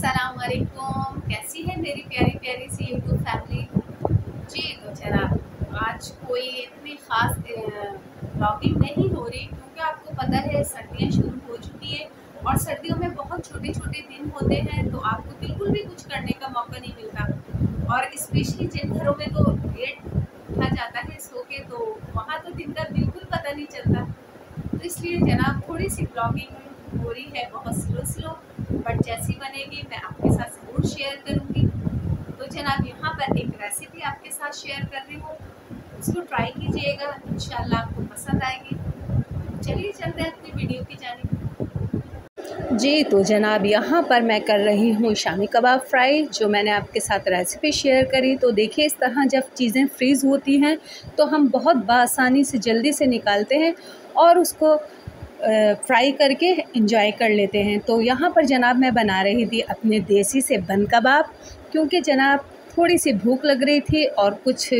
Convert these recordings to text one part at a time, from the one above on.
अस्सलाम वालेकुम। कैसी है मेरी प्यारी प्यारी सी यूट्यूब फैमिली जी। तो जनाब आज कोई इतनी ख़ास ब्लॉगिंग नहीं हो रही क्योंकि आपको पता है सर्दियाँ शुरू हो चुकी है और सर्दियों में बहुत छोटे छोटे दिन होते हैं तो आपको बिल्कुल भी कुछ करने का मौका नहीं मिलता। और स्पेशली जिन घरों में तो लेट उठा जाता है सो के, तो वहाँ तो दिन का बिल्कुल पता नहीं चलता। तो इसलिए जनाब थोड़ी सी ब्लॉगिंग हो रही है, बहुत स्लो बट जैसी बनेगी मैं आपके साथ ज़रूर शेयर करूँगी। तो जनाब यहाँ पर एक रेसिपी आपके साथ शेयर कर रही हूँ, उसको ट्राई कीजिएगा, इंशाल्लाह आपको पसंद आएगी। चलिए चलते हैं अपनी वीडियो की जानिब। जी तो जनाब यहाँ पर मैं कर रही हूँ शामी कबाब फ्राई, जो मैंने आपके साथ रेसिपी शेयर करी। तो देखिए इस तरह जब चीज़ें फ्रीज़ होती हैं तो हम बहुत बआसानी से जल्दी से निकालते हैं और उसको फ्राई करके इंजॉय कर लेते हैं। तो यहाँ पर जनाब मैं बना रही थी अपने देसी से बन कबाब, क्योंकि जनाब थोड़ी सी भूख लग रही थी और कुछ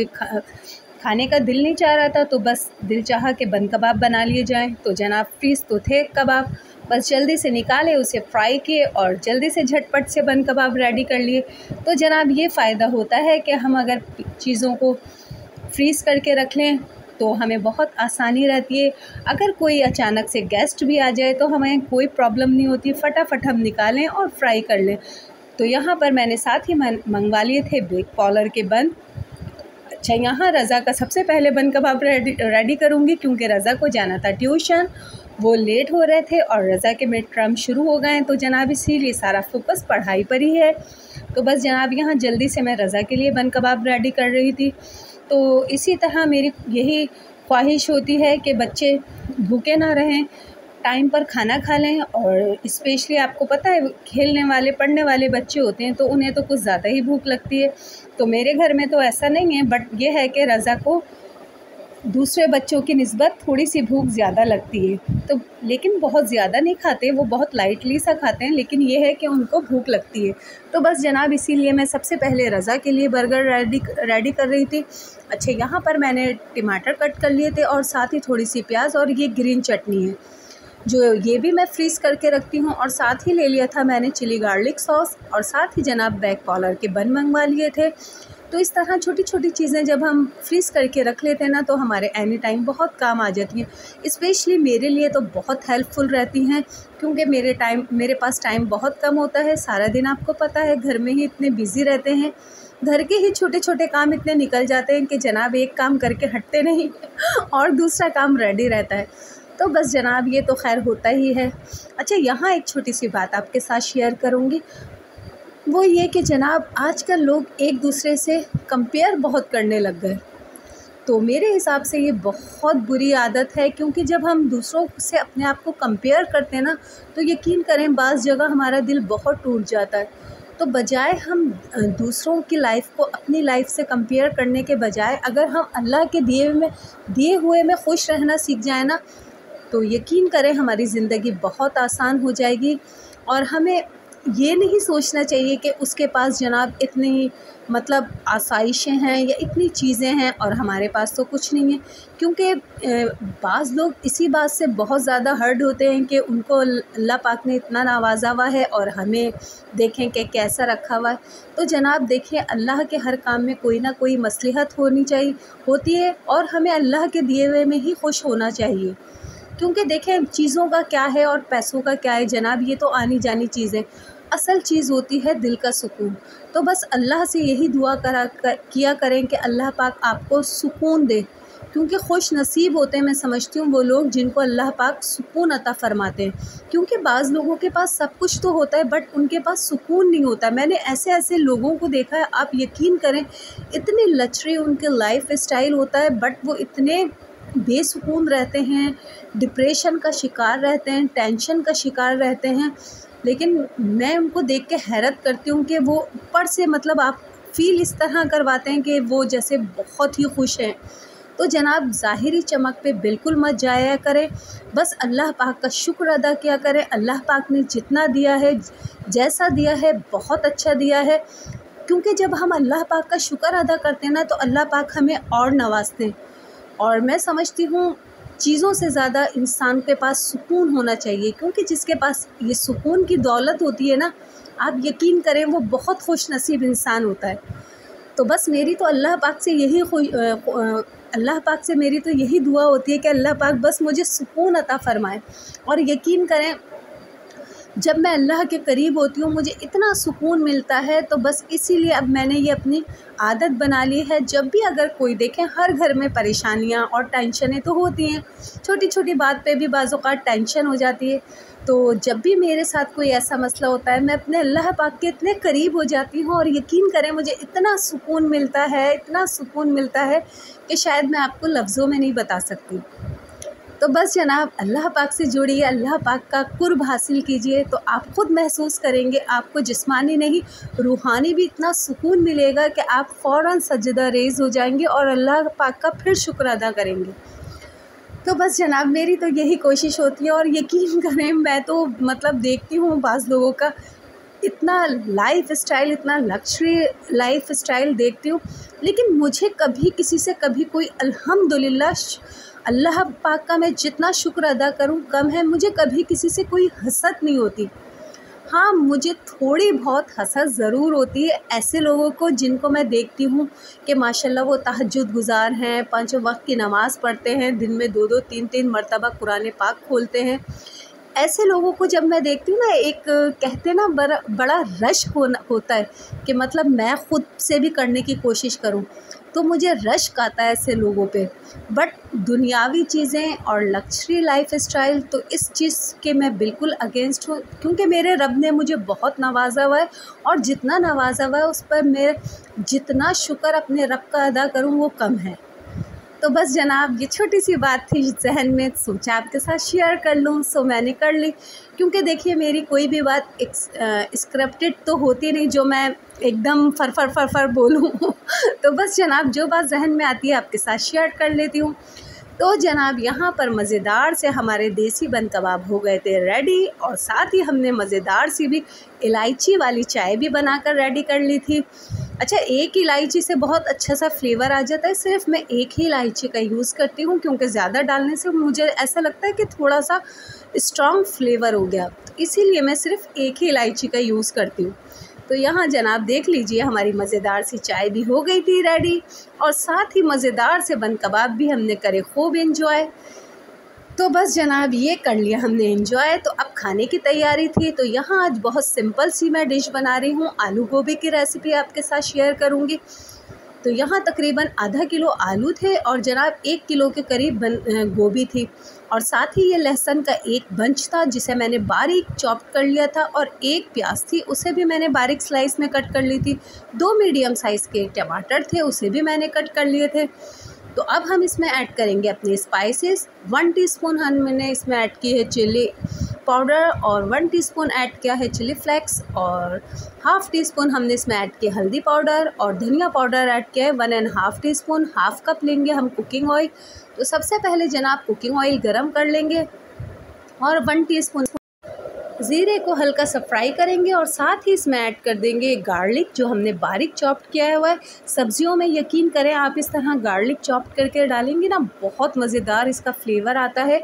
खाने का दिल नहीं चाह रहा था, तो बस दिल चाहा कि बन कबाब बना लिए जाएं। तो जनाब फ्रीज़ तो थे कबाब, बस जल्दी से निकाले, उसे फ्राई किए और जल्दी से झटपट से बन कबाब रेडी कर लिए। तो जनाब ये फ़ायदा होता है कि हम अगर चीज़ों को फ्रीज़ करके रख लें तो हमें बहुत आसानी रहती है। अगर कोई अचानक से गेस्ट भी आ जाए तो हमें कोई प्रॉब्लम नहीं होती, फटाफट हम निकालें और फ्राई कर लें। तो यहाँ पर मैंने साथ ही मंगवा लिए थे बेक पॉलर के बन। अच्छा, यहाँ रज़ा का सबसे पहले बन कबाब रेडी करूँगी, क्योंकि रज़ा को जाना था ट्यूशन, वो लेट हो रहे थे और रज़ा के मिड टर्म शुरू हो गए। तो जनाब इसीलिए सारा फोकस पढ़ाई पर ही है। तो बस जनाब यहाँ जल्दी से मैं रज़ा के लिए बन कबाब रेडी कर रही थी। तो इसी तरह मेरी यही ख्वाहिश होती है कि बच्चे भूखे ना रहें, टाइम पर खाना खा लें। और स्पेशली आपको पता है खेलने वाले पढ़ने वाले बच्चे होते हैं तो उन्हें तो कुछ ज़्यादा ही भूख लगती है। तो मेरे घर में तो ऐसा नहीं है, बट ये है कि रज़ा को दूसरे बच्चों की निस्बत थोड़ी सी भूख ज़्यादा लगती है। तो लेकिन बहुत ज़्यादा नहीं खाते, वो बहुत लाइटली सा खाते हैं, लेकिन ये है कि उनको भूख लगती है। तो बस जनाब इसीलिए मैं सबसे पहले रज़ा के लिए बर्गर रेडी कर रही थी। अच्छा, यहाँ पर मैंने टमाटर कट कर लिए थे और साथ ही थोड़ी सी प्याज, और ये ग्रीन चटनी है जो ये भी मैं फ्रीज़ करके रखती हूँ। और साथ ही ले लिया था मैंने चिली गार्लिक सॉस, और साथ ही जनाब बेक पॉलर के बन मंगवा लिए थे। तो इस तरह छोटी छोटी चीज़ें जब हम फ्रीज़ करके रख लेते हैं ना तो हमारे एनी टाइम बहुत काम आ जाती हैं। स्पेशली मेरे लिए तो बहुत हेल्पफुल रहती हैं, क्योंकि मेरे पास टाइम बहुत कम होता है। सारा दिन आपको पता है घर में ही इतने बिज़ी रहते हैं, घर के ही छोटे छोटे काम इतने निकल जाते हैं कि जनाब एक काम करके हटते नहीं और दूसरा काम रेडी रहता है। तो बस जनाब ये तो खैर होता ही है। अच्छा, यहाँ एक छोटी सी बात आपके साथ शेयर करूँगी, वो ये कि जनाब आजकल लोग एक दूसरे से कंपेयर बहुत करने लग गए। तो मेरे हिसाब से ये बहुत बुरी आदत है, क्योंकि जब हम दूसरों से अपने आप को कंपेयर करते हैं ना तो यकीन करें बाज़ जगह हमारा दिल बहुत टूट जाता है। तो बजाय हम दूसरों की लाइफ को अपनी लाइफ से कंपेयर करने के बजाय अगर हम अल्लाह के दिए हुए में खुश रहना सीख जाए ना, तो यकीन करें हमारी ज़िंदगी बहुत आसान हो जाएगी। और हमें ये नहीं सोचना चाहिए कि उसके पास जनाब इतनी मतलब आसाइशें हैं या इतनी चीज़ें हैं और हमारे पास तो कुछ नहीं है। क्योंकि बाज़ लोग इसी बात से बहुत ज़्यादा हर्ट होते हैं कि उनको अल्लाह पाक ने इतना नवाजा हुआ है और हमें देखें कि कैसा रखा हुआ है। तो जनाब देखिए, अल्लाह के हर काम में कोई ना कोई मसलहत होती है और हमें अल्लाह के दिए हुए में ही खुश होना चाहिए। क्योंकि देखें चीज़ों का क्या है और पैसों का क्या है जनाब, ये तो आनी जानी चीज़ है। असल चीज़ होती है दिल का सुकून। तो बस अल्लाह से यही दुआ किया करें कि अल्लाह पाक आपको सुकून दे, क्योंकि खुश नसीब होते हैं, मैं समझती हूँ वो लोग जिनको अल्लाह पाक सुकून अता फ़रमाते हैं। क्योंकि बाज़ लोगों के पास सब कुछ तो होता है बट उनके पास सुकून नहीं होता। मैंने ऐसे लोगों को देखा है, आप यकीन करें इतने लचरे उनके लाइफ स्टाइल होता है बट वो इतने बेसुकून रहते हैं, डिप्रेशन का शिकार रहते हैं, टेंशन का शिकार रहते हैं। लेकिन मैं उनको देख के हैरत करती हूँ कि वो ऊपर से मतलब आप फ़ील इस तरह करवाते हैं कि वो जैसे बहुत ही खुश हैं। तो जनाब ज़ाहिरी चमक पे बिल्कुल मत जाया करें, बस अल्लाह पाक का शुक्र अदा किया करें। अल्लाह पाक ने जितना दिया है, जैसा दिया है, बहुत अच्छा दिया है। क्योंकि जब हम अल्लाह पाक का शुक्र अदा करते हैं ना तो अल्लाह पाक हमें और नवाजते हैं। और मैं समझती हूँ चीज़ों से ज़्यादा इंसान के पास सुकून होना चाहिए, क्योंकि जिसके पास ये सुकून की दौलत होती है ना, आप यकीन करें वो बहुत खुशनसीब इंसान होता है। तो बस मेरी तो अल्लाह पाक से अल्लाह पाक से मेरी तो यही दुआ होती है कि अल्लाह पाक बस मुझे सुकून अता फ़रमाए। और यकीन करें, जब मैं अल्लाह के करीब होती हूँ मुझे इतना सुकून मिलता है। तो बस इसीलिए अब मैंने ये अपनी आदत बना ली है, जब भी अगर कोई देखें, हर घर में परेशानियाँ और टेंशनें तो होती हैं, छोटी छोटी बात पे भी बाज़ औक़ात टेंशन हो जाती है। तो जब भी मेरे साथ कोई ऐसा मसला होता है, मैं अपने अल्लाह पाक के इतने करीब हो जाती हूँ और यकीन करें मुझे इतना सुकून मिलता है, इतना सुकून मिलता है कि शायद मैं आपको लफ्ज़ों में नहीं बता सकती। तो बस जनाब, अल्लाह पाक से जुड़िए, अल्लाह पाक का कुर्ब हासिल कीजिए, तो आप ख़ुद महसूस करेंगे आपको जिस्मानी नहीं रूहानी भी इतना सुकून मिलेगा कि आप फ़ौरन सजदा रेज़ हो जाएंगे और अल्लाह पाक का फिर शुक्र अदा करेंगे। तो बस जनाब, मेरी तो यही कोशिश होती है। और यकीन करें, मैं तो मतलब देखती हूँ बाज़ लोगों का इतना लाइफ स्टाइल, इतना लग्जरी लाइफ स्टाइल देखती हूँ, लेकिन मुझे कभी किसी से कभी कोई अल्हम्दुलिल्लाह अल्लाह पाक का मैं जितना शुक्र अदा करूँ कम है। मुझे कभी किसी से कोई हसद नहीं होती। हाँ, मुझे थोड़ी बहुत हसद ज़रूर होती है ऐसे लोगों को जिनको मैं देखती हूँ कि माशाल्लाह वो तहज्जुद गुज़ार हैं, 5 वक्त की नमाज़ पढ़ते हैं, दिन में 2-2 3-3 मरतबा कुरान पाक खोलते हैं। ऐसे लोगों को जब मैं देखती हूँ ना, एक कहते हैं ना, बड़ा रश होता है कि मतलब मैं ख़ुद से भी करने की कोशिश करूँ, तो मुझे रश्क आता है ऐसे लोगों पे। बट दुनियावी चीज़ें और लग्जरी लाइफ स्टाइल, तो इस चीज़ के मैं बिल्कुल अगेंस्ट हूँ, क्योंकि मेरे रब ने मुझे बहुत नवाजा हुआ है और जितना नवाजा हुआ है उस पर मैं जितना शुक्र अपने रब का अदा करूँ वो कम है। तो बस जनाब, ये छोटी सी बात थी जहन में, सोचा आपके साथ शेयर कर लूँ, सो मैंने कर ली। क्योंकि देखिए, मेरी कोई भी बात स्क्रिप्टेड तो होती नहीं जो मैं एकदम फर बोलूँ तो बस जनाब, जो बात जहन में आती है आपके साथ शेयर कर लेती हूँ। तो जनाब, यहाँ पर मज़ेदार से हमारे देसी बन कबाब हो गए थे रेडी, और साथ ही हमने मज़ेदार सी भी इलायची वाली चाय भी बनाकर रेडी कर ली थी। अच्छा, एक इलायची से बहुत अच्छा सा फ्लेवर आ जाता है, सिर्फ मैं एक ही इलायची का यूज़ करती हूँ, क्योंकि ज़्यादा डालने से मुझे ऐसा लगता है कि थोड़ा सा स्ट्रॉन्ग फ्लेवर हो गया, तो इसीलिए मैं सिर्फ एक ही इलायची का यूज़ करती हूँ। तो यहाँ जनाब देख लीजिए, हमारी मज़ेदार सी चाय भी हो गई थी रेडी, और साथ ही मज़ेदार से बन कबाब भी हमने करे खूब एंजॉय। तो बस जनाब, ये कर लिया हमने एंजॉय। तो अब खाने की तैयारी थी। तो यहाँ आज बहुत सिंपल सी मैं डिश बना रही हूँ, आलू गोभी की रेसिपी आपके साथ शेयर करूँगी। तो यहाँ तकरीबन आधा किलो आलू थे और जनाब 1 किलो के करीब गोभी थी, और साथ ही ये लहसुन का एक बंच था जिसे मैंने बारीक चॉप कर लिया था, और एक प्याज थी उसे भी मैंने बारीक स्लाइस में कट कर ली थी। 2 मीडियम साइज़ के टमाटर थे, उसे भी मैंने कट कर लिए थे। तो अब हम इसमें ऐड करेंगे अपने स्पाइसेस। 1 टीस्पून हमने इसमें ऐड की है चिली पाउडर, और 1 टीस्पून ऐड किया है चिली फ्लेक्स, और हाफ़ टी स्पून हमने इसमें ऐड किया हल्दी पाउडर, और धनिया पाउडर ऐड किया है 1.5 टीस्पून। हाफ़ कप लेंगे हम कुकिंग ऑयल। तो सबसे पहले जनाब कुकिंग ऑयल गरम कर लेंगे और 1 टीस्पून ज़ीरे को हल्का सा फ्राई करेंगे, और साथ ही इसमें ऐड कर देंगे गार्लिक जो हमने बारीक चॉप किया हुआ है। सब्जियों में यकीन करें आप इस तरह गार्लिक चॉप करके डालेंगे ना, बहुत मज़ेदार इसका फ्लेवर आता है।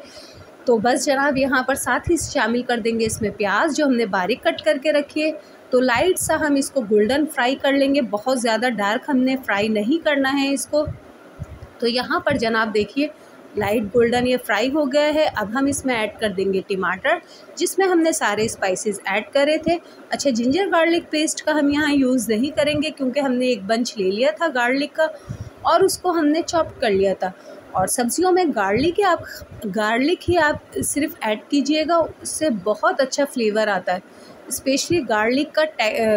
तो बस जनाब, यहाँ पर साथ ही शामिल कर देंगे इसमें प्याज जो हमने बारीक कट करके रखी है। तो लाइट सा हम इसको गोल्डन फ्राई कर लेंगे, बहुत ज़्यादा डार्क हमने फ्राई नहीं करना है इसको। तो यहाँ पर जनाब देखिए, लाइट गोल्डन ये फ्राई हो गया है। अब हम इसमें ऐड कर देंगे टमाटर, जिसमें हमने सारे स्पाइसेस ऐड करे थे। अच्छा, जिंजर गार्लिक पेस्ट का हम यहाँ यूज़ नहीं करेंगे, क्योंकि हमने एक बंच ले लिया था गार्लिक का और उसको हमने चॉप कर लिया था। और सब्जियों में गार्लिक ही आप सिर्फ ऐड कीजिएगा, उससे बहुत अच्छा फ्लेवर आता है। स्पेशली गार्लिक का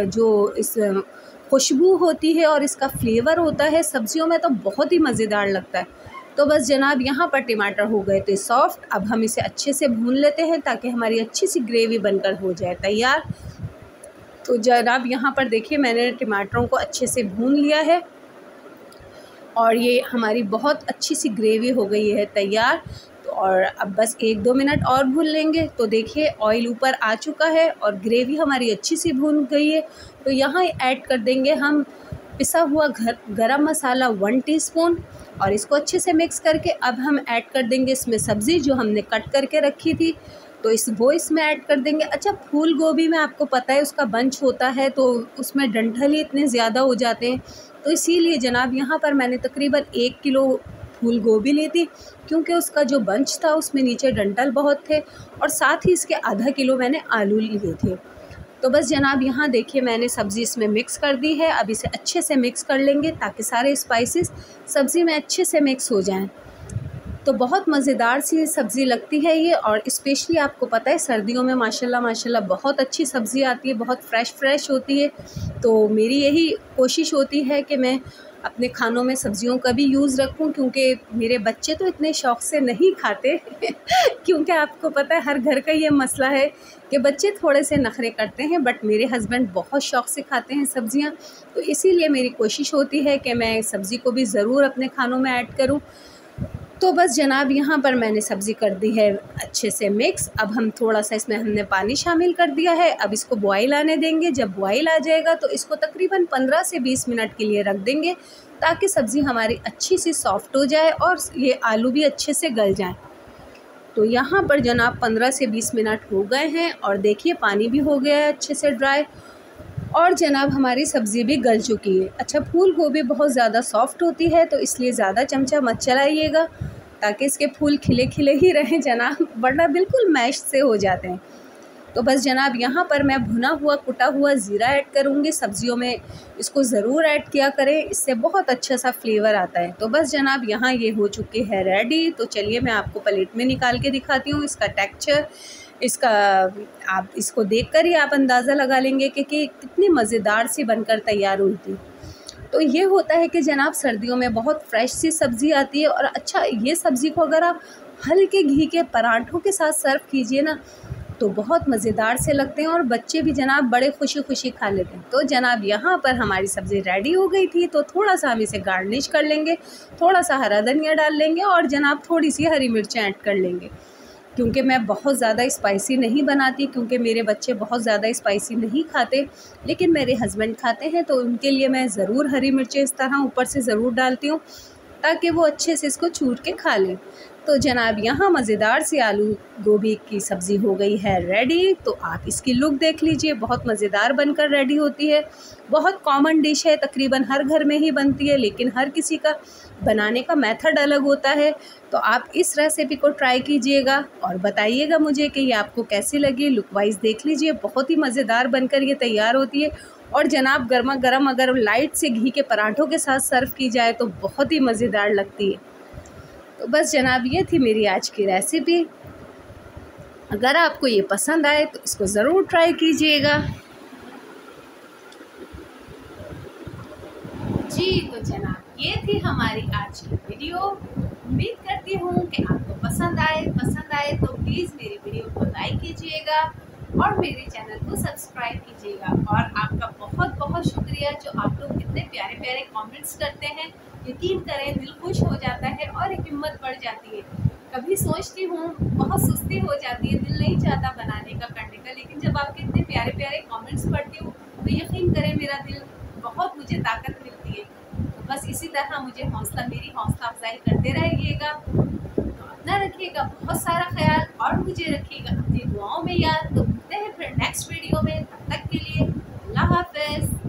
जो इस खुशबू होती है और इसका फ्लेवर होता है सब्जियों में, तो बहुत ही मज़ेदार लगता है। तो बस जनाब, यहाँ पर टमाटर हो गए थे सॉफ्ट। अब हम इसे अच्छे से भून लेते हैं ताकि हमारी अच्छी सी ग्रेवी बनकर हो जाए तैयार। तो जनाब यहाँ पर देखिए, मैंने टमाटरों को अच्छे से भून लिया है और ये हमारी बहुत अच्छी सी ग्रेवी हो गई है तैयार। तो और अब बस 1-2 मिनट और भून लेंगे। तो देखिए, ऑयल ऊपर आ चुका है और ग्रेवी हमारी अच्छी सी भून गई है। तो यहाँ ऐड कर देंगे हम पिसा हुआ गरम मसाला 1 टीस्पून, और इसको अच्छे से मिक्स करके अब हम ऐड कर देंगे इसमें सब्ज़ी जो हमने कट करके रखी थी, तो वो इसमें ऐड कर देंगे। अच्छा, फूल गोभी में आपको पता है उसका बंच होता है, तो उसमें डंठल ही इतने ज़्यादा हो जाते हैं, तो इसीलिए जनाब यहाँ पर मैंने तकरीबन 1 किलो फूल गोभी ली थी, क्योंकि उसका जो बंच था उसमें नीचे डंठल बहुत थे, और साथ ही इसके आधा किलो मैंने आलू लिए थे। तो बस जनाब यहाँ देखिए मैंने सब्ज़ी इसमें मिक्स कर दी है। अब इसे अच्छे से मिक्स कर लेंगे ताकि सारे स्पाइसेस सब्ज़ी में अच्छे से मिक्स हो जाएं। तो बहुत मज़ेदार सी सब्ज़ी लगती है ये, और स्पेशली आपको पता है सर्दियों में माशाल्लाह माशाल्लाह बहुत अच्छी सब्ज़ी आती है, बहुत फ्रेश होती है। तो मेरी यही कोशिश होती है कि मैं अपने खानों में सब्ज़ियों का भी यूज़ रखूं, क्योंकि मेरे बच्चे तो इतने शौक़ से नहीं खाते क्योंकि आपको पता है हर घर का ये मसला है कि बच्चे थोड़े से नखरे करते हैं, बट मेरे हस्बैंड बहुत शौक़ से खाते हैं सब्ज़ियां। तो इसीलिए मेरी कोशिश होती है कि मैं सब्ज़ी को भी ज़रूर अपने खानों में ऐड करूं। तो बस जनाब यहाँ पर मैंने सब्ज़ी कर दी है अच्छे से मिक्स। अब हम थोड़ा सा इसमें हमने पानी शामिल कर दिया है। अब इसको बॉयल आने देंगे। जब बॉयल आ जाएगा तो इसको तकरीबन 15 से 20 मिनट के लिए रख देंगे, ताकि सब्ज़ी हमारी अच्छी सी सॉफ़्ट हो जाए और ये आलू भी अच्छे से गल जाएँ। तो यहाँ पर जनाब 15 से 20 मिनट हो गए हैं, और देखिए पानी भी हो गया है अच्छे से ड्राई, और जनाब हमारी सब्ज़ी भी गल चुकी है। अच्छा, फूल गोभी बहुत ज़्यादा सॉफ़्ट होती है, तो इसलिए ज़्यादा चमचा मत चलाइएगा, ताकि इसके फूल खिले खिले ही रहें जनाब, वरना बिल्कुल मैश से हो जाते हैं। तो बस जनाब यहाँ पर मैं भुना हुआ कुटा हुआ ज़ीरा ऐड करूँगी। सब्ज़ियों में इसको ज़रूर ऐड किया करें, इससे बहुत अच्छा सा फ्लेवर आता है। तो बस जनाब यहाँ ये हो चुकी है रेडी। तो चलिए मैं आपको प्लेट में निकाल के दिखाती हूँ। इसका टेक्सचर, इसका आप इसको देखकर ही आप अंदाज़ा लगा लेंगे कि कितनी मज़ेदार सी बनकर तैयार हुई थी। तो ये होता है कि जनाब सर्दियों में बहुत फ्रेश सी सब्ज़ी आती है, और अच्छा ये सब्ज़ी को अगर आप हल्के घी के पराठों के साथ सर्व कीजिए ना, तो बहुत मज़ेदार से लगते हैं, और बच्चे भी जनाब बड़े खुशी खा लेते हैं। तो जनाब यहाँ पर हमारी सब्ज़ी रेडी हो गई थी, तो थोड़ा सा हम इसे गार्निश कर लेंगे, थोड़ा सा हरा धनिया डाल लेंगे, और जनाब थोड़ी सी हरी मिर्चें ऐड कर लेंगे, क्योंकि मैं बहुत ज़्यादा स्पाइसी नहीं बनाती, क्योंकि मेरे बच्चे बहुत ज़्यादा स्पाइसी नहीं खाते, लेकिन मेरे हस्बैंड खाते हैं, तो उनके लिए मैं ज़रूर हरी मिर्चें इस तरह ऊपर से ज़रूर डालती हूँ, ताकि वो अच्छे से इसको चूर के खा लें। तो जनाब यहाँ मज़ेदार सी आलू गोभी की सब्ज़ी हो गई है रेडी। तो आप इसकी लुक देख लीजिए, बहुत मज़ेदार बनकर रेडी होती है। बहुत कॉमन डिश है, तकरीबन हर घर में ही बनती है, लेकिन हर किसी का बनाने का मेथड अलग होता है। तो आप इस रेसिपी को ट्राई कीजिएगा और बताइएगा मुझे कि ये आपको कैसी लगी। लुक वाइज देख लीजिए, बहुत ही मज़ेदार बनकर ये तैयार होती है, और जनाब गर्मा गर्म अगर लाइट से घी के पराठों के साथ सर्व की जाए तो बहुत ही मज़ेदार लगती है। तो बस जनाब ये थी मेरी आज की रेसिपी। अगर आपको ये पसंद आए तो इसको ज़रूर ट्राई कीजिएगा। जी तो जनाब ये थी हमारी आज की वीडियो। उम्मीद करती हूँ कि आपको पसंद आए तो प्लीज़ मेरी वीडियो को लाइक कीजिएगा और मेरे चैनल को सब्सक्राइब कीजिएगा। और आपका बहुत बहुत शुक्रिया जो आप लोग कितने प्यारे प्यारे कमेंट्स करते हैं। यकीन करें दिल खुश हो जाता है और एक हिम्मत बढ़ जाती है। कभी सोचती हूँ बहुत सुस्ती हो जाती है, दिल नहीं चाहता बनाने का करने का, लेकिन जब आपके इतने प्यारे प्यारे कमेंट्स पढ़ती हूँ तो यकीन करें मेरा दिल बहुत मुझे ताकत मिलती है। तो बस इसी तरह मुझे मेरी हौसला अफजाई करते रहिएगा। तो अपना रखिएगा बहुत सारा ख्याल और मुझे रखिएगा अपनी दुआओं में याद। तो मिलते हैं फिर नेक्स्ट वीडियो में, तब तक के लिए अल्लाह हाफ़िज़।